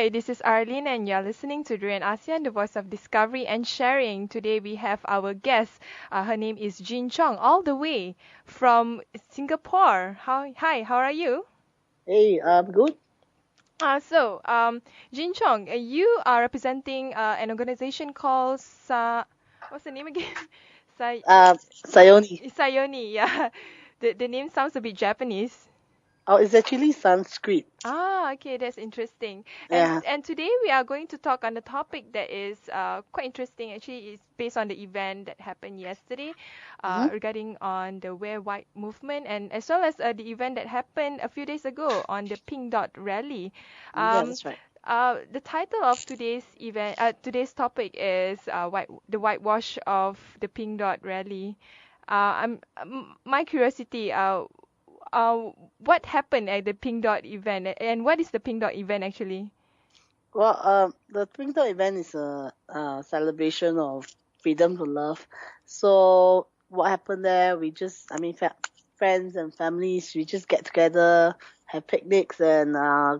Hi, this is Arlene, and you're listening to ASEAN, the voice of discovery and sharing. Today we have our guest. Her name is Chong, all the way from Singapore. Hi, how are you? Hey, good. Chong, you are representing an organization called what's the name again? Sa- Sayoni. Sayoni. Yeah, the name sounds a bit Japanese. Oh, it's actually Sanskrit. Okay, that's interesting. And Yeah. and today we are going to talk on a topic that is quite interesting. Actually, it's based on the event that happened yesterday, Mm-hmm. regarding on the Wear White movement, and as well as the event that happened a few days ago on the Pink Dot rally. Yeah, Um, that's right. the title of today's topic is the whitewash of the Pink Dot rally. My curiosity. What happened at the Pink Dot event, and what is the Pink Dot event actually? Well, the Pink Dot event is a celebration of freedom to love. So what happened there? Friends and families, we just get together, have picnics and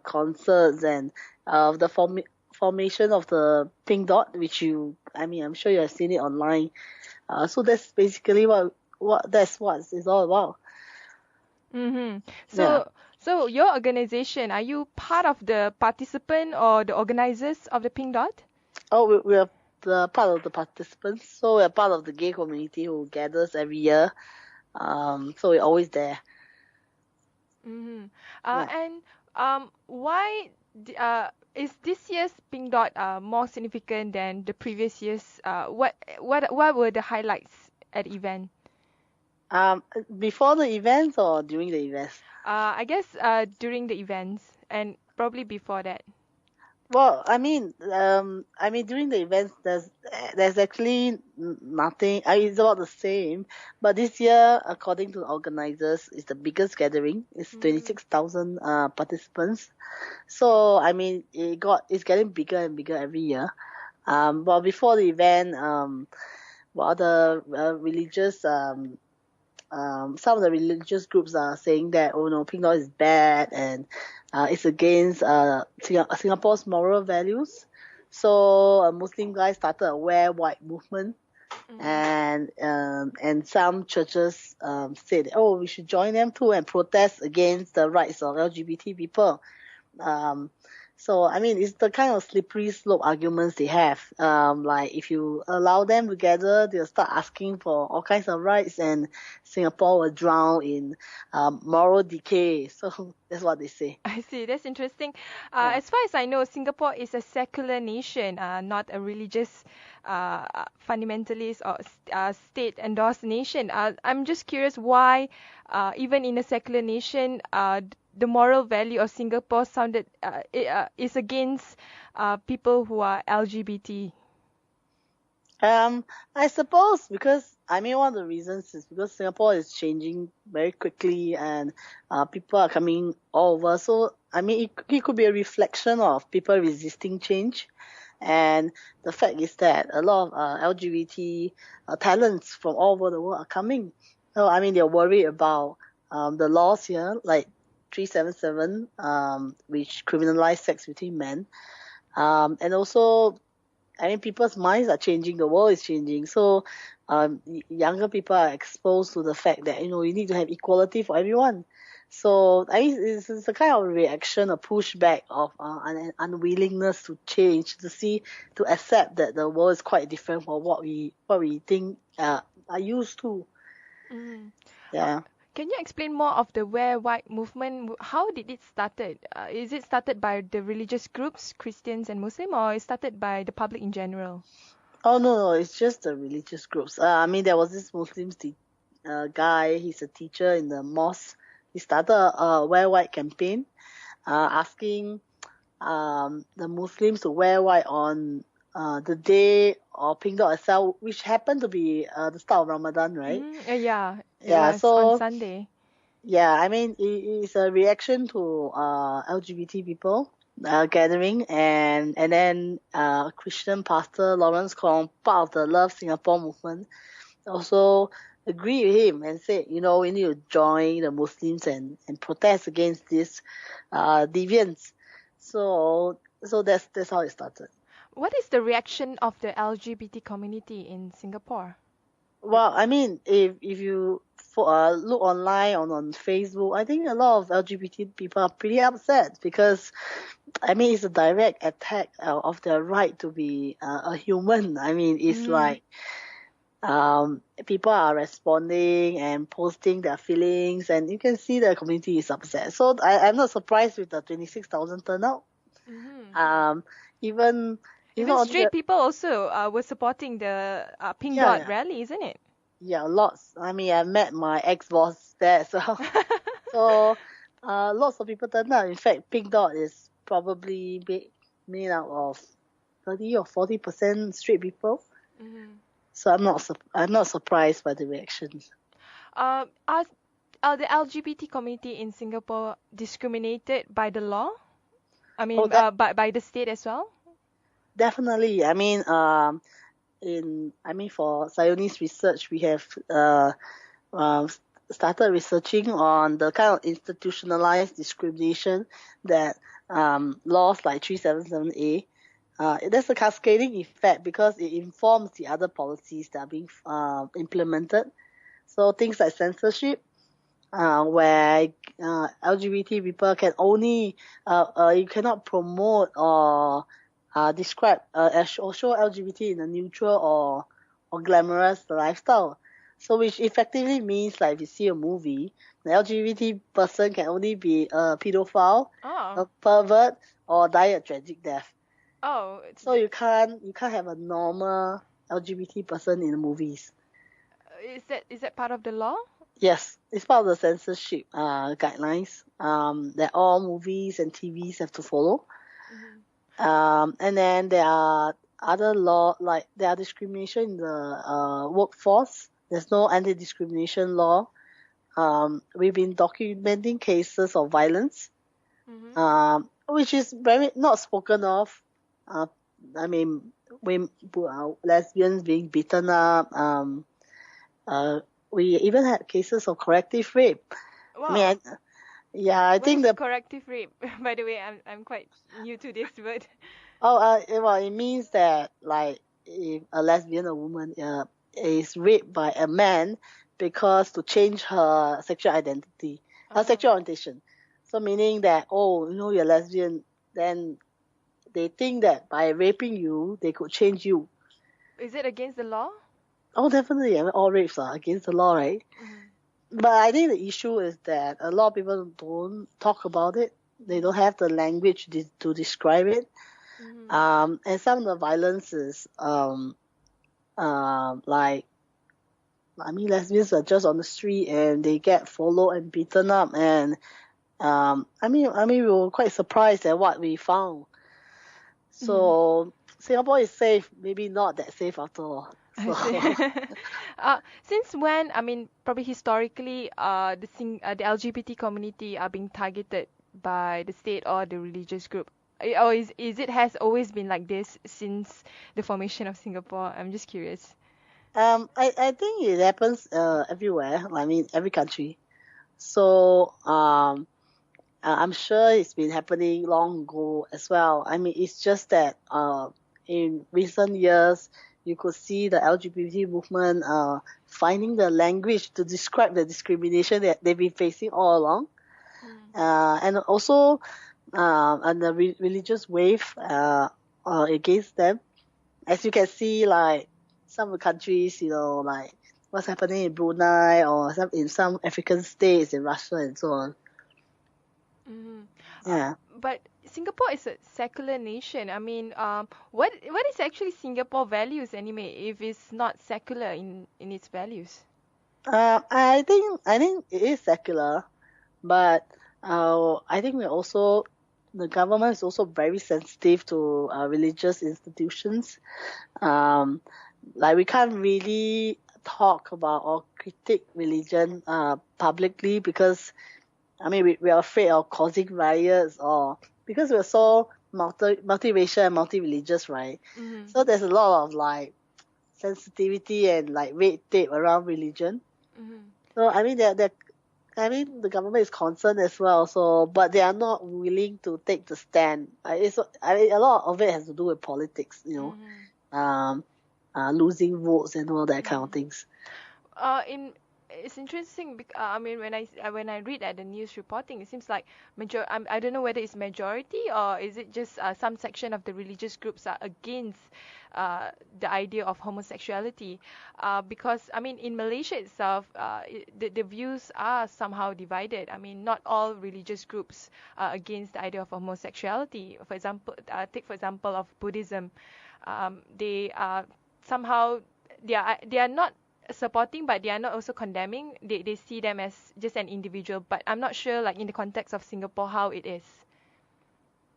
concerts, and the formation of the Pink Dot, I'm sure you have seen it online. So that's basically what it's all about. Mm-hmm. Yeah. So your organization, are you part of the participant or the organizers of the Pink Dot? Oh, we are the part of the participants, so we're part of the gay community who gathers every year. So we're always there. Mm-hmm. Yeah. And why is this year's Pink Dot more significant than the previous years? What were the highlights at the event? Before the events or during the events? I guess during the events and probably before that. Well, during the events, there's actually nothing. It's about the same. But this year, according to the organizers, it's the biggest gathering. It's Mm. 26,000 participants. So it's getting bigger and bigger every year. But before the event, while the religious some of the religious groups are saying that, oh no, Pink Dot is bad and it's against Singapore's moral values. So a Muslim guy started a Wear White movement, Mm. and some churches said, oh, we should join them too and protest against the rights of LGBT people. Um, it's the kind of slippery slope arguments they have. Like if you allow them together, they'll start asking for all kinds of rights, and Singapore will drown in moral decay. So that's what they say. I see. That's interesting. Yeah. As far as I know, Singapore is a secular nation, not a religious, fundamentalist or state-endorsed nation. I'm just curious why, even in a secular nation, the moral value of Singapore is against people who are LGBT. I suppose because one of the reasons is because Singapore is changing very quickly, and people are coming all over. So it could be a reflection of people resisting change, and the fact is that a lot of LGBT talents from all over the world are coming. So they're worried about the laws here, like 377, which criminalize sex between men, and also people's minds are changing, the world is changing. So, younger people are exposed to the fact that, you need to have equality for everyone. So, it's a kind of reaction, a pushback of an unwillingness to change, to accept that the world is quite different from what we think are used to. Mm. Uh, Yeah. can you explain more of the Wear White movement? How did it started? Is it started by the religious groups, Christians and Muslim, or is started by the public in general? Oh no, no, it's just the religious groups. There was this guy. He's a teacher in the mosque. He started a Wear White campaign, asking the Muslims to wear white on the day of Pink Dot itself, which happened to be the start of Ramadan, right? Yeah, it Yeah. was on So Sunday. yeah, it's a reaction to LGBT people gathering, and then Christian pastor Lawrence Kong, part of the Love Singapore movement, also agree with him and said, we need to join the Muslims and protest against this deviance. So So that's how it started. What is the reaction of the LGBT community in Singapore? Well, I mean, if you look online on Facebook, I think a lot of LGBT people are pretty upset because, I mean, it's a direct attack of their right to be a human. I mean, it's Mm. like people are responding and posting their feelings, and you can see the community is upset. So I'm not surprised with the 26,000 turnout. Mm-hmm. Um, even it's Even not only straight the, people also were supporting the Pink yeah, Dot yeah, rally, isn't it? yeah, lots. I mean, I met my ex-boss there as well. So, lots of people turned out. In fact, Pink Dot is probably made out of 30 or 40% straight people. Mm-hmm. So I'm not surprised by the reactions. Uh, are, are the LGBT community in Singapore discriminated by the law? I Oh, mean, that by the state as well? definitely. I mean, for Sayoni's research, we have uh, started researching on the kind of institutionalized discrimination that laws like 377A. There's a cascading effect because it informs the other policies that are being implemented. So things like censorship, where LGBT people can only you cannot promote or describe or show LGBT in a neutral or glamorous lifestyle. So which effectively means like if you see a movie, the LGBT person can only be a pedophile, Oh, a pervert, or die a tragic death. oh, So you can't have a normal LGBT person in the movies. is that part of the law? Yes, it's part of the censorship guidelines that all movies and TVs have to follow. Mm-hmm. And then there are other law, like there are discrimination in the workforce. There's no anti-discrimination law. We've been documenting cases of violence, Mm-hmm. which is very not spoken of. Uh, I mean, when lesbians being beaten up. Uh, we even had cases of corrective rape. I mean, Wow. yeah, I What think is the corrective rape? By the way, I'm quite new to this word. well, it means that like if a lesbian or woman is raped by a man because to change her sexual identity, her Uh-huh. sexual orientation. So meaning that you're lesbian, then they think that by raping you they could change you. Is it against the law? Oh, definitely. I mean, all rapes are against the law, right? Mm-hmm. But I think the issue is that a lot of people don't talk about it. They don't have the language to describe it. Mm-hmm. And some of the violence is like, I mean, lesbians are just on the street and they get followed and beaten up. And we were quite surprised at what we found. Mm-hmm. So Singapore is safe, maybe not that safe after all. I So see. Since when, I mean, probably historically, the LGBT community are being targeted by the state or the religious group? Or is it has always been like this since the formation of Singapore? I'm just curious. I think it happens everywhere. I mean, every country. So I'm sure it's been happening long ago as well. I mean, it's just that in recent years, you could see the LGBT movement finding the language to describe the discrimination that they've been facing all along. Mm. And also and the religious wave against them. As you can see, like some of the countries, like what's happening in Brunei or in some African states in Russia and so on. Mm. Uh, Yeah. but Singapore is a secular nation. I mean, what is actually Singapore values anyway, if it's not secular in its values? I think it is secular, but I think the government is also very sensitive to religious institutions. Um, like we can't really talk about or critique religion publicly because I mean we are afraid of causing riots or because we're so multiracial and multi-religious, right? Mm-hmm. So there's a lot of like sensitivity and like red tape around religion. Mm-hmm. So I mean, there I mean, the government is concerned as well, so but they are not willing to take the stand. I mean, a lot of it has to do with politics, Mm-hmm. um, losing votes and all that kind of Mm-hmm. things. In It's interesting. I mean, when I read at the news reporting, it seems like I don't know whether it's majority or is it just some section of the religious groups are against the idea of homosexuality. Because I mean, in Malaysia itself, the views are somehow divided. I mean, not all religious groups are against the idea of homosexuality. For example, take for example of Buddhism. They are somehow they are not supporting, but they are not also condemning. They see them as just an individual, but I'm not sure like in the context of Singapore how it is.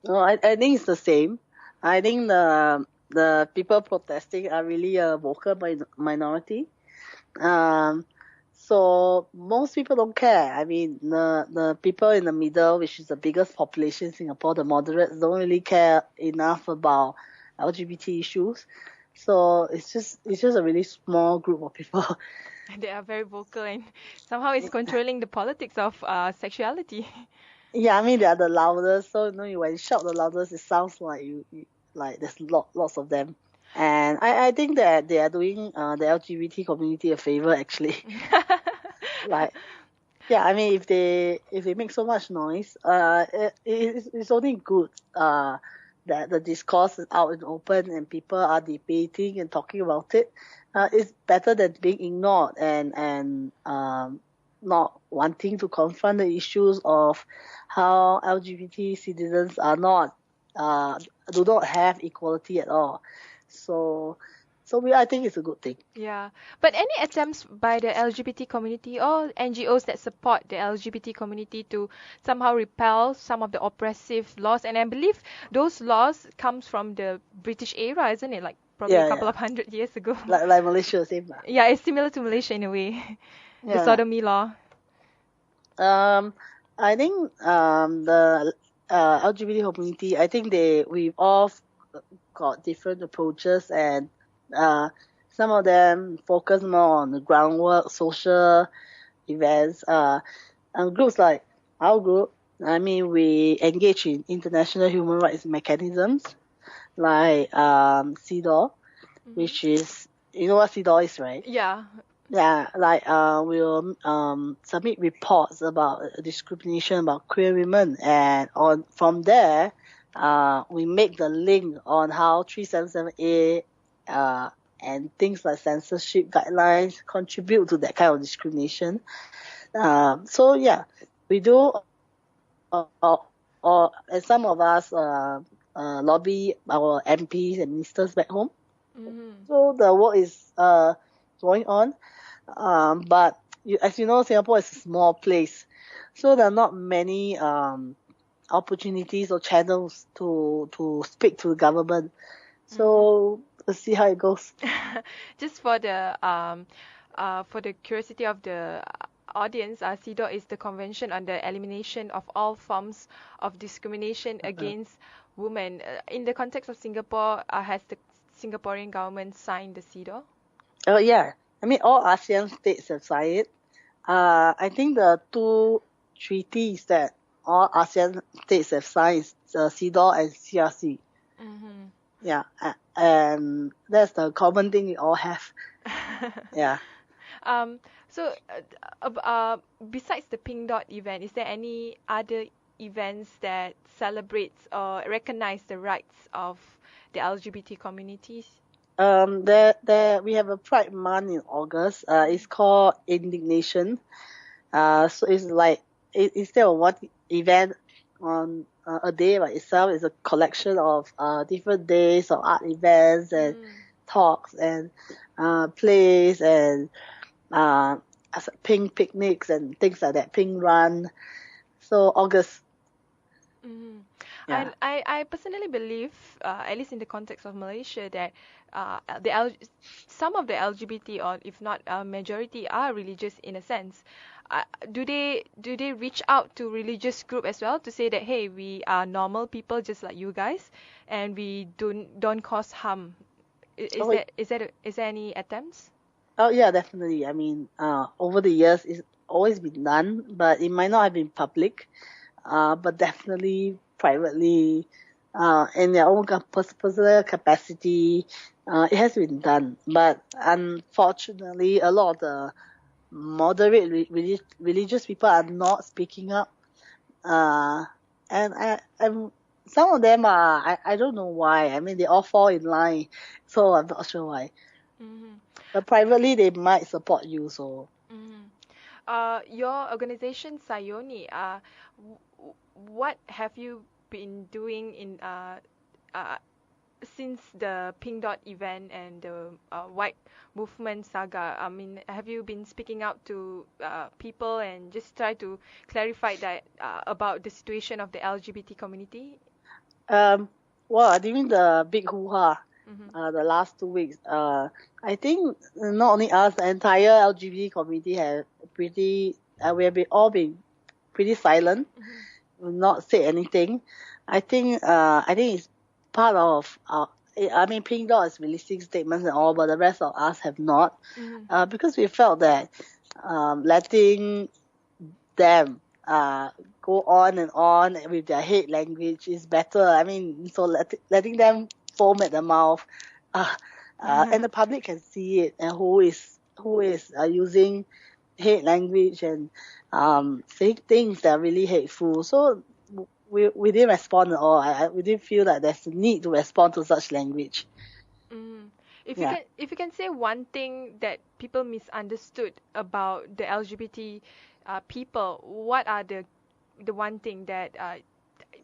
No, I think it's the same. I think the people protesting are really a vocal minority. Um, so most people don't care. I mean, the people in the middle, which is the biggest population in Singapore, the moderates, don't really care enough about LGBT issues. So it's just a really small group of people. They are very vocal and somehow it's controlling the politics of sexuality. Yeah, I mean they are the loudest. So when you shout the loudest, it sounds like you like there's lots of them. And I think that they are doing the LGBT community a favor actually. Like, yeah, I mean, if they make so much noise, it's only good that the discourse is out and open and people are debating and talking about it. It's better than being ignored and not wanting to confront the issues of how LGBT citizens are not uh do not have equality at all. So I think it's a good thing. Yeah, but any attempts by the LGBT community or NGOs that support the LGBT community to somehow repel some of the oppressive laws, and I believe those laws comes from the British era, isn't it? Like probably a Yeah, couple yeah. of hundred years ago. Like Malaysia, same lah. Yeah, it's similar to Malaysia in a way. The Yeah. sodomy law. Um, I think the LGBT community, I think we've all got different approaches, and uh some of them focus more on the groundwork, social events. And groups like our group, I mean, we engage in international human rights mechanisms like CEDAW, Hmm. which is, you know what CEDAW is, right? Yeah. Yeah, like we'll submit reports about discrimination about queer women, and on from there, we make the link on how 377A and things like censorship guidelines contribute to that kind of discrimination. So yeah, we do, and some of us lobby our MPs and ministers back home. Hmm. So the work is going on. But as you know, Singapore is a small place, so there are not many opportunities or channels to speak to the government. Hmm. So let's see how it goes. Just for the curiosity of the audience, CEDAW is the Convention on the Elimination of All Forms of Discrimination Against Women. In the context of Singapore, has the Singaporean government signed the CEDAW? Oh yeah, I mean all ASEAN states have signed it. I think the two treaties that all ASEAN states have signed is CEDAW and CRC. Mm-hmm. Yeah, and that's the common thing we all have. Yeah. Um, so, besides the Pink Dot event, is there any other events that celebrates or recognize the rights of the LGBT communities? There we have a Pride Month in August. It's called Indignation. So it's like instead of one event on a day by itself, it's a collection of different days of art events and Mm. talks and plays and pink picnics and things like that. Pink run. So August, Mm-hmm. yeah. I personally believe, at least in the context of Malaysia, that some of the LGBT, or if not majority, are religious in a sense. Do they reach out to religious group as well to say that hey, we are normal people just like you guys, and we don't cause harm? Oh, Is there any attempts? oh yeah, definitely. I mean, over the years, always been done, but it might not have been public, but definitely privately, in their own personal capacity, it has been done. But unfortunately, a lot of the moderate religious people are not speaking up, uh, and some of them are, I don't know why. I mean, they all fall in line, so I'm not sure why. Mm-hmm. But privately, they might support you, so. Mm-hmm. Your organization, Sayoni, what have you been doing in uh, since the Pink Dot event and the White Movement saga? I mean, have you been speaking out to people and just try to clarify that about the situation of the LGBT community? Um, well, during the big hoo-ha, Mm-hmm. the last 2 weeks, I think not only us, the entire LGBT community have we have all been pretty silent, Mm-hmm. not say anything. I think it's part of I mean, Pink Dot is releasing statements and all, but the rest of us have not, Mm-hmm. because we felt that letting them go on and on with their hate language is better. I mean, so letting them foam at the mouth, uh, and the public can see it, and who is using hate language and saying things that are really hateful. So we didn't respond at all. We didn't feel that there's a need to respond to such language. Mm. Yeah. If you can say one thing that people misunderstood about the LGBT people, what are the one thing that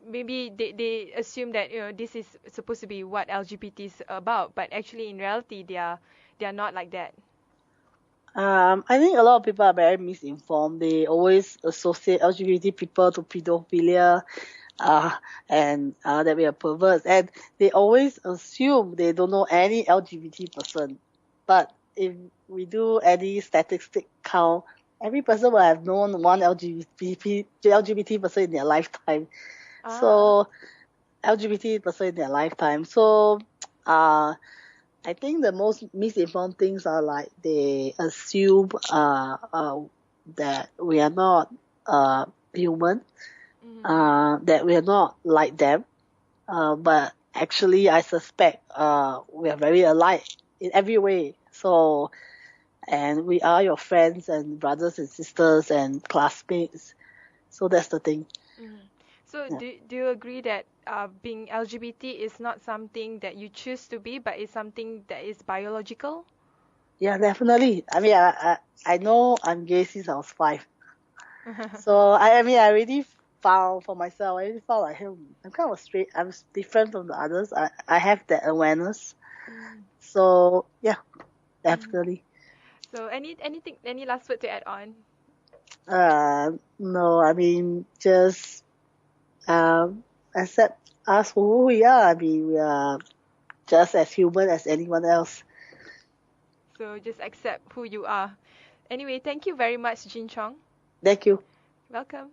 maybe they assume that this is supposed to be what LGBT is about, but actually in reality they are not like that. I think a lot of people are very misinformed. They always associate LGBT people to pedophilia, uh, and that we are perverts, and they always assume they don't know any LGBT person. But if we do any statistic count, every person will have known one LGBT person in their lifetime. Ah. So LGBT person in their lifetime. So, uh, I think the most misinformed things are like they assume that we are not human, Mm-hmm. that we are not like them. But actually, I suspect we are very alike in every way. So, and we are your friends and brothers and sisters and classmates. So that's the thing. Mm-hmm. So Yeah, do you agree that being LGBT is not something that you choose to be, but is something that is biological? yeah, definitely. I mean, I know I'm gay since I was 5. So I mean, I already found for myself. I already found like, hey, I'm kind of straight. I'm different from the others. I have that awareness. Mm-hmm. So yeah, Mm-hmm. definitely. So any last word to add on? No, I mean just accept us for who we are. I mean, we are just as human as anyone else. So just accept who you are. Anyway, thank you very much, Jin Chong. Thank you. Welcome.